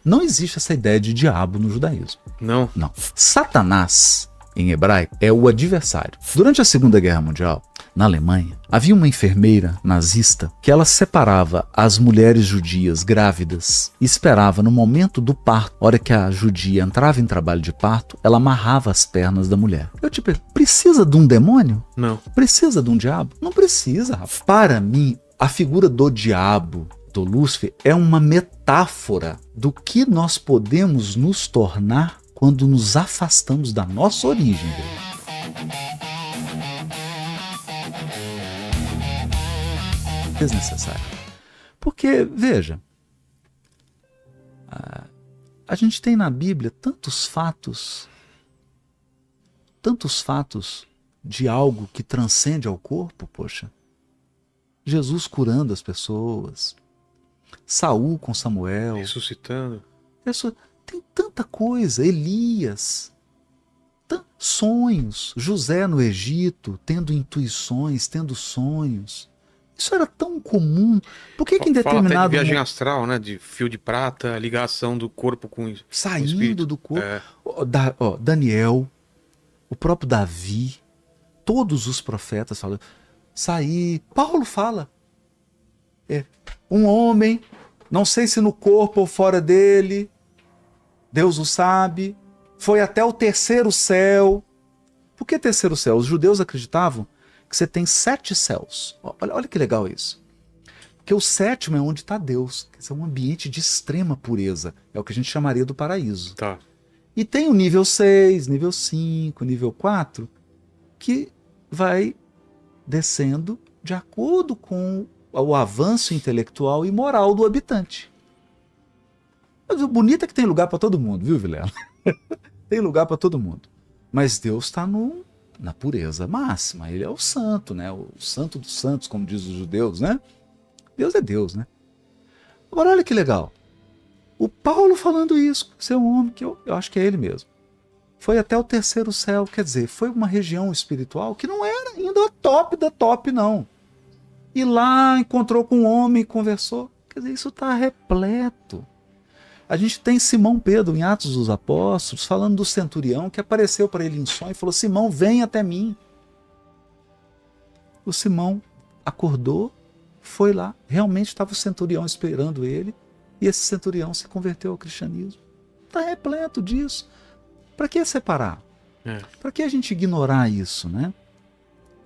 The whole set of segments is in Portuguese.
Não existe essa ideia de diabo no judaísmo. Não. Não. Satanás, em hebraico, é o adversário. Durante a Segunda Guerra Mundial, na Alemanha, havia uma enfermeira nazista que ela separava as mulheres judias grávidas e esperava no momento do parto, hora que a judia entrava em trabalho de parto, ela amarrava as pernas da mulher. Eu te pergunto, precisa de um demônio? Não. Precisa de um diabo? Não precisa, rapaz. Para mim, a figura do diabo, do Lúcifer, é uma metáfora do que nós podemos nos tornar quando nos afastamos da nossa origem. Desnecessário. Porque, veja, a gente tem na Bíblia tantos fatos de algo que transcende ao corpo, poxa. Jesus curando as pessoas, Saul com Samuel. Ressuscitando. Tem tanta coisa, Elias, sonhos, José no Egito, tendo intuições, tendo sonhos. Isso era tão comum. Por que em determinado... Fala até de viagem astral, né? De fio de prata, ligação do corpo com o saindo do corpo. É. Daniel, o próprio Davi, todos os profetas falam, sair. Paulo fala. Um homem, não sei se no corpo ou fora dele, Deus o sabe, foi até o terceiro céu. Por que terceiro céu? Os judeus acreditavam que você tem 7 céus. Olha que legal isso. Porque o sétimo é onde está Deus. É um ambiente de extrema pureza. É o que a gente chamaria do paraíso. Tá. E tem o nível 6, nível 5, nível 4, que vai descendo de acordo com o avanço intelectual e moral do habitante. Mas o bonito é que tem lugar para todo mundo, viu, Vilela? Tem lugar para todo mundo. Mas Deus está na pureza máxima. Ele é o santo, né? O santo dos santos, como diz os judeus, né? Deus é Deus, né? Agora olha que legal. O Paulo falando isso, ser um homem que eu acho que é ele mesmo. Foi até o terceiro céu, quer dizer, foi uma região espiritual que não era ainda a top da top, não. E lá encontrou com um homem e conversou. Quer dizer, isso está repleto. A gente tem Simão Pedro em Atos dos Apóstolos falando do centurião que apareceu para ele em sonho e falou: Simão, vem até mim. O Simão acordou, foi lá, realmente estava o centurião esperando ele e esse centurião se converteu ao cristianismo. Está repleto disso. Para que separar? Para que a gente ignorar isso, né?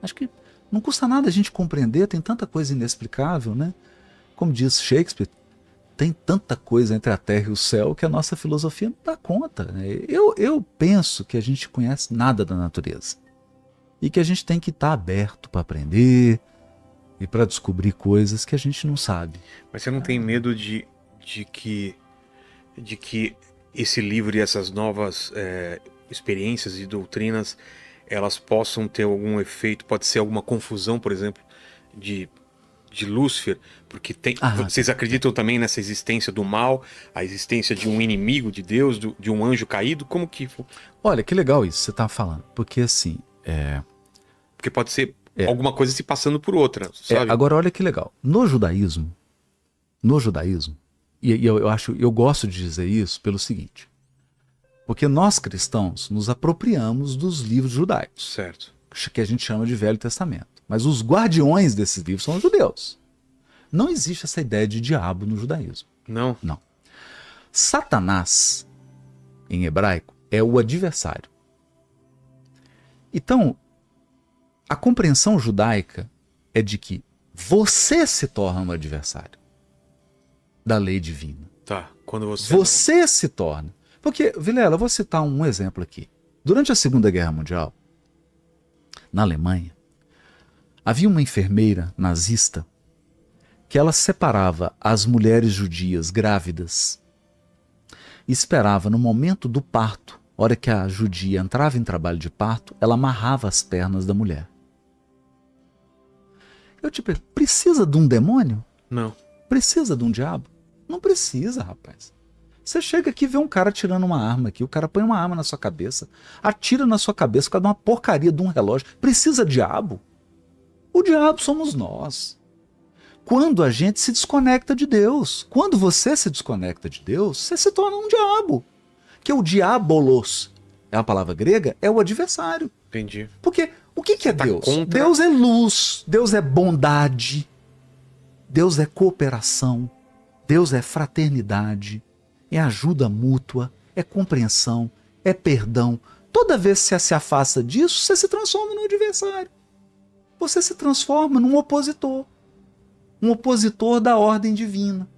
Acho que não custa nada a gente compreender, tem tanta coisa inexplicável, né? Como diz Shakespeare, tem tanta coisa entre a terra e o céu que a nossa filosofia não dá conta, né? Eu penso que a gente conhece nada da natureza e que a gente tem que estar aberto para aprender e para descobrir coisas que a gente não sabe. Mas você não tem medo de que esse livro e essas novas experiências e doutrinas, elas possam ter algum efeito, pode ser alguma confusão, por exemplo, de Lúcifer, porque vocês acreditam também nessa existência do mal, a existência de um inimigo de Deus, de um anjo caído? Como que... Olha, que legal isso que você está falando, porque assim... Porque pode ser alguma coisa se passando por outra, sabe? Agora olha que legal, no judaísmo, e eu gosto de dizer isso pelo seguinte, porque nós cristãos nos apropriamos dos livros judaicos, certo, que a gente chama de Velho Testamento. Mas os guardiões desses livros são os judeus. Não existe essa ideia de diabo no judaísmo. Não? Não. Satanás, em hebraico, é o adversário. Então, a compreensão judaica é de que você se torna um adversário da lei divina. Tá, quando você se torna. Porque, Vilela, eu vou citar um exemplo aqui. Durante a Segunda Guerra Mundial, na Alemanha, havia uma enfermeira nazista que ela separava as mulheres judias grávidas e esperava no momento do parto, hora que a judia entrava em trabalho de parto, ela amarrava as pernas da mulher. Eu te pergunto, precisa de um demônio? Não. Precisa de um diabo? Não precisa, rapaz. Você chega aqui e vê um cara tirando uma arma aqui, o cara põe uma arma na sua cabeça, atira na sua cabeça por causa de uma porcaria de um relógio. Precisa de diabo? O diabo somos nós. quando a gente se desconecta de Deus. Quando você se desconecta de Deus, você se torna um diabo. Que o diabolos, é uma palavra grega, é o adversário. Entendi. Porque o que é Deus? Contra... Deus é luz, Deus é bondade, Deus é cooperação, Deus é fraternidade, é ajuda mútua, é compreensão, é perdão. Toda vez que você se afasta disso, você se transforma num adversário. Você se transforma num opositor. Um opositor da ordem divina.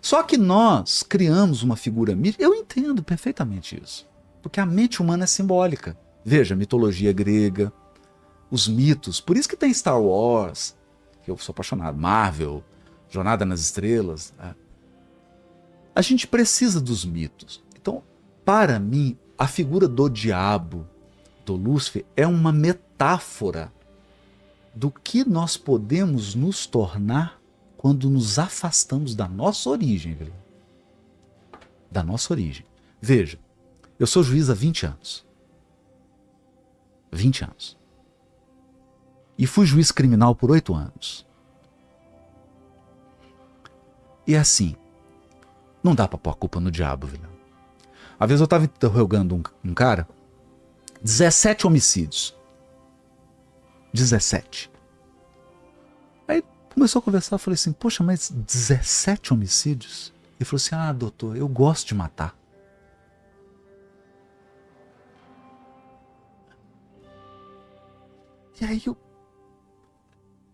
Só que nós criamos uma figura mítica. Eu entendo perfeitamente isso. Porque a mente humana é simbólica. Veja, mitologia grega, os mitos. Por isso que tem Star Wars, que eu sou apaixonado, Marvel, Jornada nas Estrelas. A gente precisa dos mitos. Então, para mim, a figura do diabo, do Lúcifer, é uma metáfora do que nós podemos nos tornar quando nos afastamos da nossa origem. Viu? Da nossa origem. Veja, eu sou juiz há 20 anos. 20 anos. E fui juiz criminal por 8 anos. E assim, não dá pra pôr a culpa no diabo, viu? Uma vez eu estava interrogando um cara, 17 homicídios. 17. Aí começou a conversar, eu falei assim, poxa, mas 17 homicídios? Ele falou assim, ah, doutor, eu gosto de matar. E aí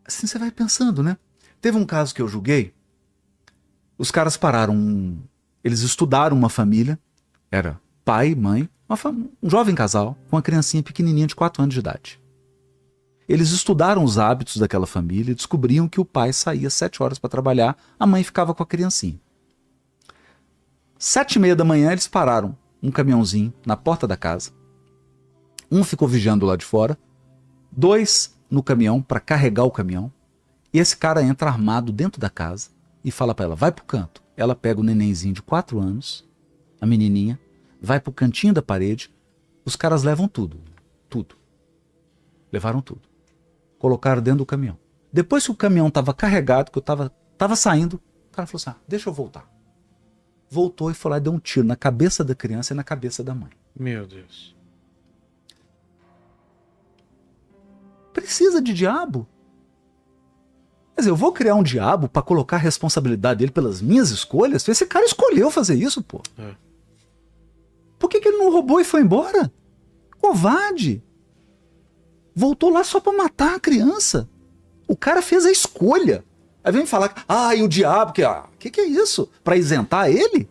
assim você vai pensando, né? Teve um caso que eu julguei, os caras pararam, eles estudaram uma família, era pai, mãe, um jovem casal, com uma criancinha pequenininha de 4 anos de idade. Eles estudaram os hábitos daquela família e descobriam que o pai saía 7 horas para trabalhar, a mãe ficava com a criancinha. 7h30 da manhã eles pararam um caminhãozinho na porta da casa. Um ficou vigiando lá de fora, 2 no caminhão para carregar o caminhão. E esse cara entra armado dentro da casa e fala para ela, vai pro canto. Ela pega o nenenzinho de 4 anos, a menininha, vai pro cantinho da parede. Os caras levam tudo. Tudo. Levaram tudo. Colocaram dentro do caminhão. Depois que o caminhão estava carregado, que eu tava saindo, o cara falou assim, deixa eu voltar. Voltou e foi lá e deu um tiro na cabeça da criança e na cabeça da mãe. Meu Deus. Precisa de diabo? Quer dizer, eu vou criar um diabo para colocar a responsabilidade dele pelas minhas escolhas? Esse cara escolheu fazer isso, pô. Por que ele não roubou e foi embora? Covarde. Voltou lá só para matar a criança. O cara fez a escolha. Aí vem falar, e o diabo, que é isso? Para isentar ele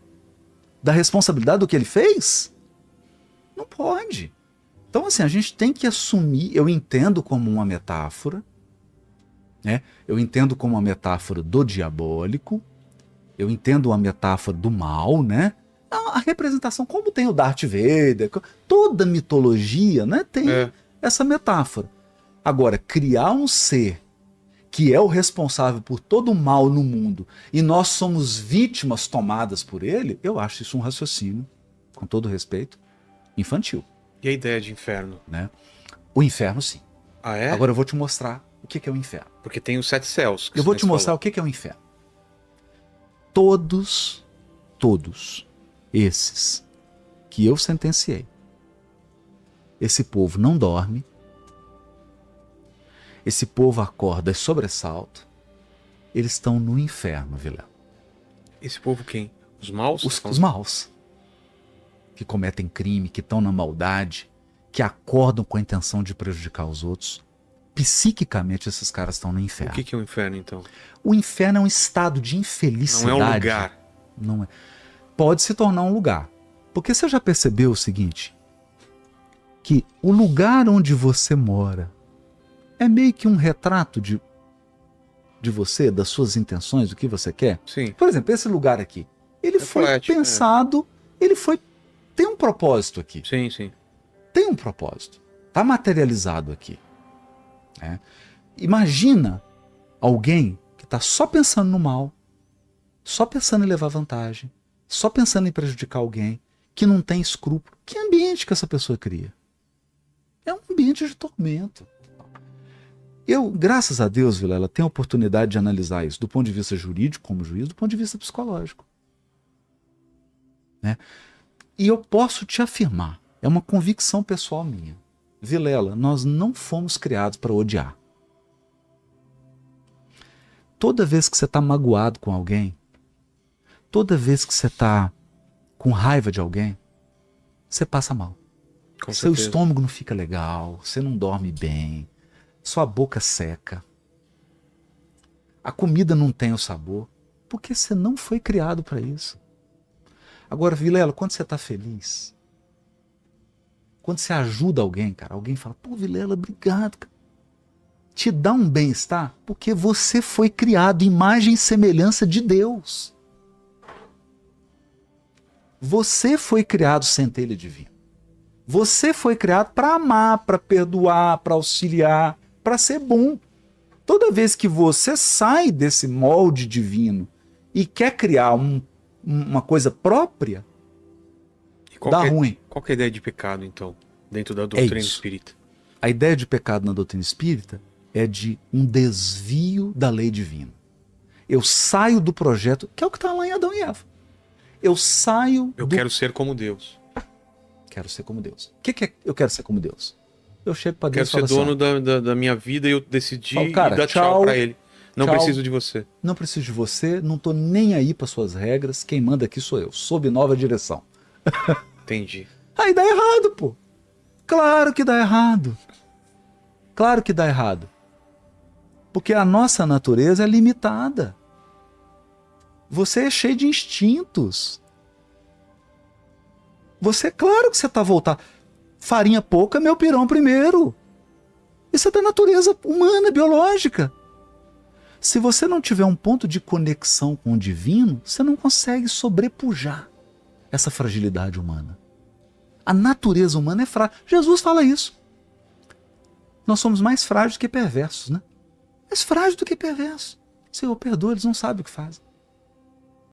da responsabilidade do que ele fez? Não pode. Então, assim, a gente tem que assumir, eu entendo como uma metáfora, né? Eu entendo como uma metáfora do diabólico, eu entendo uma metáfora do mal, né? A representação, como tem o Darth Vader, toda mitologia, né, tem essa metáfora. Agora, criar um ser que é o responsável por todo o mal no mundo e nós somos vítimas tomadas por ele, eu acho isso um raciocínio, com todo respeito, infantil. E a ideia de inferno? Né? O inferno, sim. Ah, é? Agora eu vou te mostrar o que é o inferno. Porque tem os 7 céus. Eu vou te mostrar o que é o inferno. Todos esses que eu sentenciei, esse povo não dorme, esse povo acorda de sobressalto, eles estão no inferno, Vilela. Esse povo quem? Os maus? Os maus. Que cometem crime, que estão na maldade, que acordam com a intenção de prejudicar os outros. Psiquicamente, esses caras estão no inferno. O que é o inferno, então? O inferno é um estado de infelicidade. Não é um lugar. Não é. Pode se tornar um lugar. Porque você já percebeu o seguinte? Que o lugar onde você mora é meio que um retrato de você, das suas intenções, do que você quer. Sim. Por exemplo, esse lugar aqui, ele foi pensado, tem um propósito aqui. Sim, sim. Tem um propósito. Está materializado aqui. Imagina alguém que está só pensando no mal, só pensando em levar vantagem, só pensando em prejudicar alguém, que não tem escrúpulo. Que ambiente que essa pessoa cria? É um ambiente de tormento. Eu, graças a Deus, Vilela, tenho a oportunidade de analisar isso do ponto de vista jurídico, como juiz, do ponto de vista psicológico. Né? E eu posso te afirmar, é uma convicção pessoal minha. Vilela, nós não fomos criados para odiar. Toda vez que você está magoado com alguém, toda vez que você está com raiva de alguém, você passa mal. Com Seu certeza. estômago não fica legal, você não dorme bem, sua boca seca, a comida não tem o sabor, porque você não foi criado para isso. Agora, Vilela, quando você está feliz, quando você ajuda alguém, cara, alguém fala, pô, Vilela, obrigado, cara. Te dá um bem-estar porque você foi criado imagem e semelhança de Deus. Você foi criado centelha divina. Você foi criado para amar, para perdoar, para auxiliar, para ser bom. Toda vez que você sai desse molde divino e quer criar uma coisa própria, dá ruim. Qual que é a ideia de pecado, então, dentro da doutrina espírita? A ideia de pecado na doutrina espírita é de um desvio da lei divina. Eu saio do projeto, que é o que está lá em Adão e Eva. Eu saio Eu quero ser como Deus. Quero ser como Deus. O que é eu quero ser como Deus? Eu chego para Deus e Quero ser falo dono assim, da minha vida e eu decidi falo, cara, e dar tchau para ele. Não tchau. preciso de você. Não preciso de você, não estou nem aí para suas regras, quem manda aqui sou eu, sob nova direção. Entendi. Aí dá errado, pô. Claro que dá errado. Claro que dá errado. Porque a nossa natureza é limitada. Você é cheio de instintos. Você, claro que você está voltado. Farinha pouca, meu pirão primeiro. Isso é da natureza humana, biológica. Se você não tiver um ponto de conexão com o divino, você não consegue sobrepujar essa fragilidade humana. A natureza humana é frágil. Jesus fala isso. Nós somos mais frágeis que perversos, né? Mais frágeis do que perversos. Senhor, perdoa, eles não sabem o que fazem.